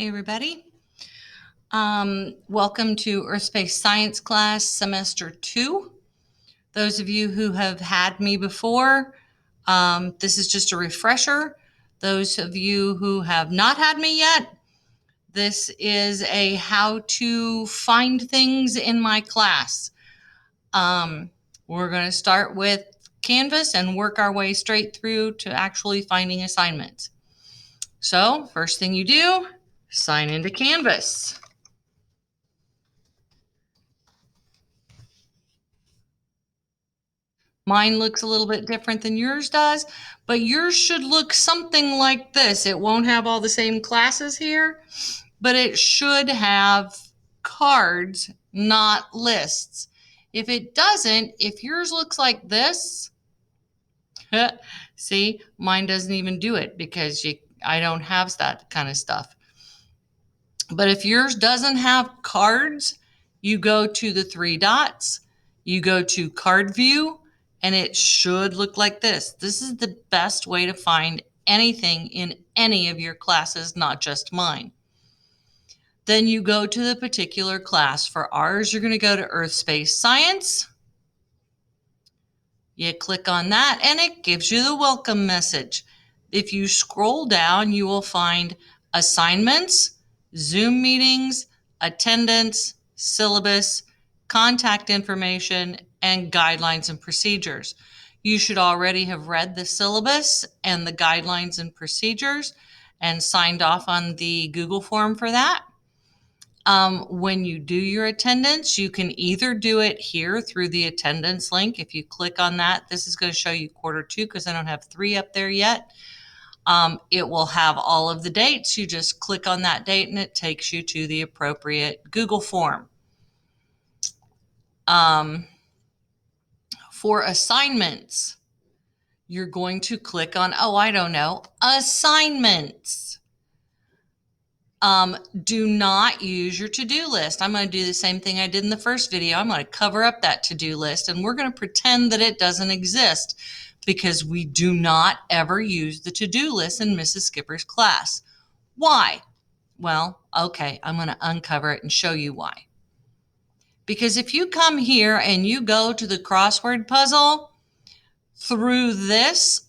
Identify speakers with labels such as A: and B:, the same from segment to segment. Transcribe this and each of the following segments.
A: Hey everybody. Welcome to Earth Space Science class semester 2. Those of you who have had me before, this is just a refresher. Those of you who have not had me yet, this is a how to find things in my class. We're going to start with Canvas and work our way straight through to actually finding assignments. So first thing you do, sign into Canvas. Mine looks a little bit different than yours does, but yours should look something like this. It won't have all the same classes here, but it should have cards, not lists. If it doesn't, if yours looks like this, see, mine doesn't even do it because I don't have that kind of stuff. But if yours doesn't have cards, you go to the 3 dots, you go to card view, and it should look like this. This is the best way to find anything in any of your classes, not just mine. Then you go to the particular class. For ours, you're going to go to Earth Space Science. You click on that and it gives you the welcome message. If you scroll down, you will find assignments, Zoom meetings, attendance, syllabus, contact information, and guidelines and procedures. You should already have read the syllabus and the guidelines and procedures and signed off on the Google form for that. When you do your attendance, you can either do it here through the attendance link. If you click on that, this is going to show you Q2 because I don't have 3 up there yet. It will have all of the dates. You just click on that date and it takes you to the appropriate Google form. For assignments, you're going to click on, assignments. Do not use your to-do list. I'm going to do the same thing I did in the first video. I'm going to cover up that to-do list and we're going to pretend that it doesn't exist because we do not ever use the to-do list in Mrs. Skipper's class. Why? Well, okay, I'm going to uncover it and show you why. Because if you come here and you go to the crossword puzzle through this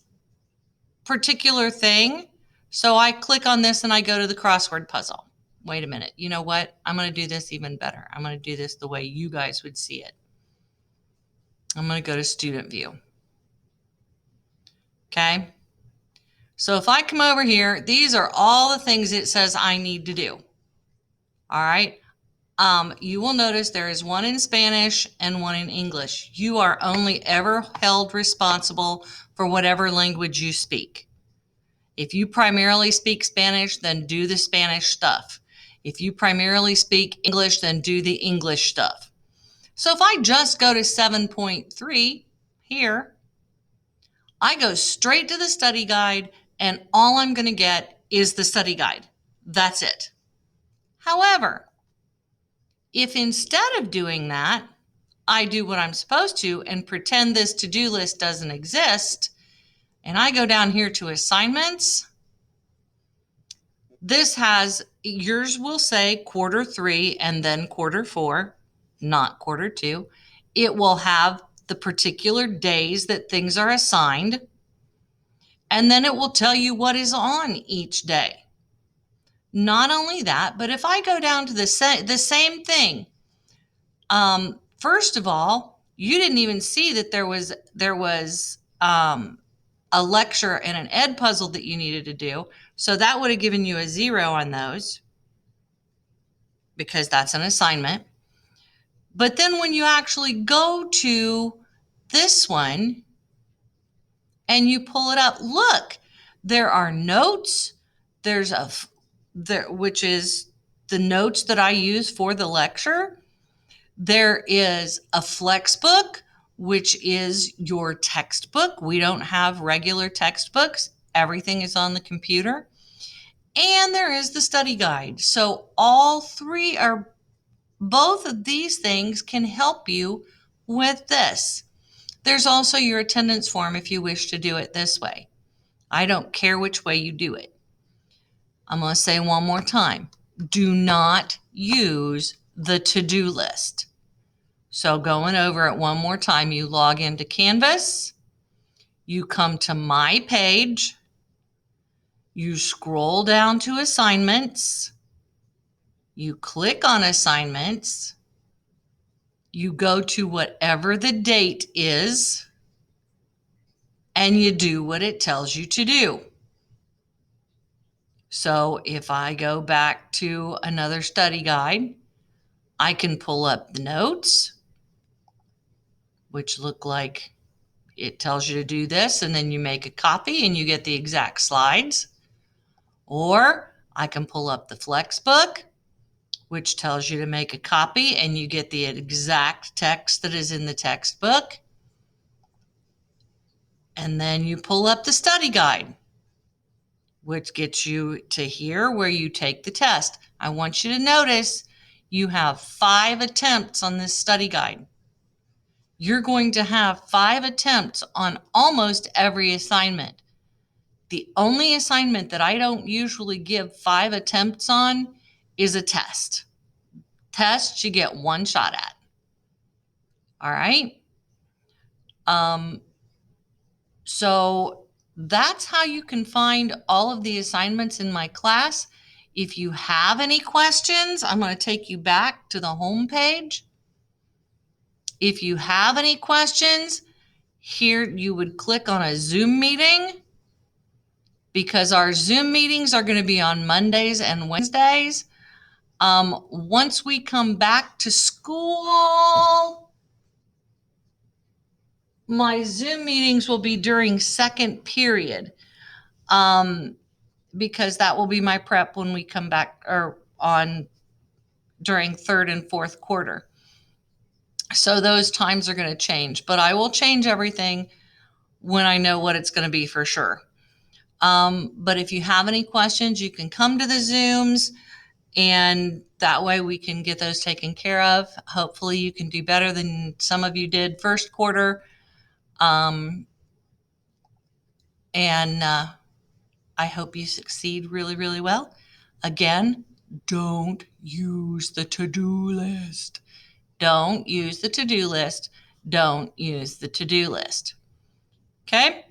A: particular thing, so I click on this and I go to the crossword puzzle. Wait a minute. You know what? I'm going to do this even better. I'm going to do this the way you guys would see it. I'm going to go to student view. Okay. So if I come over here, these are all the things it says I need to do. All right. You will notice there is one in Spanish and one in English. You are only ever held responsible for whatever language you speak. If you primarily speak Spanish, then do the Spanish stuff. If you primarily speak English, then do the English stuff. So if I just go to 7.3 here, I go straight to the study guide and all I'm going to get is the study guide. That's it. However, if instead of doing that, I do what I'm supposed to and pretend this to-do list doesn't exist, and I go down here to assignments, this has, yours will say Q3 and then Q4, not Q2. It will have the particular days that things are assigned, and then it will tell you what is on each day. Not only that, but if I go down to the same thing, first of all, you didn't even see that there was a lecture and an ed puzzle that you needed to do. So that would have given you a 0 on those because that's an assignment. But then when you actually go to this one and you pull it up, look, there are notes. Which is the notes that I use for the lecture. There is a Flexbook, which is your textbook. We don't have regular textbooks. Everything is on the computer. And there is the study guide. So both of these things can help you with this. There's also your attendance form if you wish to do it this way. I don't care which way you do it. I'm going to say one more time. do not use the to-do list. So going over it one more time, you log into Canvas, you come to My Page, you scroll down to Assignments, you click on Assignments, you go to whatever the date is, and you do what it tells you to do. So if I go back to another study guide, I can pull up the notes, which look like it tells you to do this, and then you make a copy and you get the exact slides. Or I can pull up the Flexbook, which tells you to make a copy and you get the exact text that is in the textbook. And then you pull up the study guide, which gets you to here where you take the test. I want you to notice you have 5 attempts on this study guide. You're going to have 5 attempts on almost every assignment. The only assignment that I don't usually give 5 attempts on is a test. Tests you get 1 shot at. All right. So that's how you can find all of the assignments in my class. If you have any questions, I'm going to take you back to the home page. If you have any questions, here you would click on a Zoom meeting, because our Zoom meetings are going to be on Mondays and Wednesdays. Once we come back to school, my Zoom meetings will be during second period, because that will be my prep when we come back, or on during third and fourth quarter. So those times are going to change, but I will change everything when I know what it's going to be for sure. But if you have any questions, you can come to the Zooms, and that way we can get those taken care of. Hopefully you can do better than some of you did first quarter. And I hope you succeed really, really well. Again, don't use the to-do list. Don't use the to-do list. Don't use the to-do list. Okay?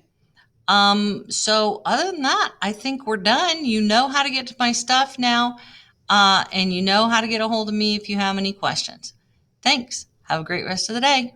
A: So other than that, I think we're done. You know how to get to my stuff now, and you know how to get a hold of me if you have any questions. Thanks. Have a great rest of the day.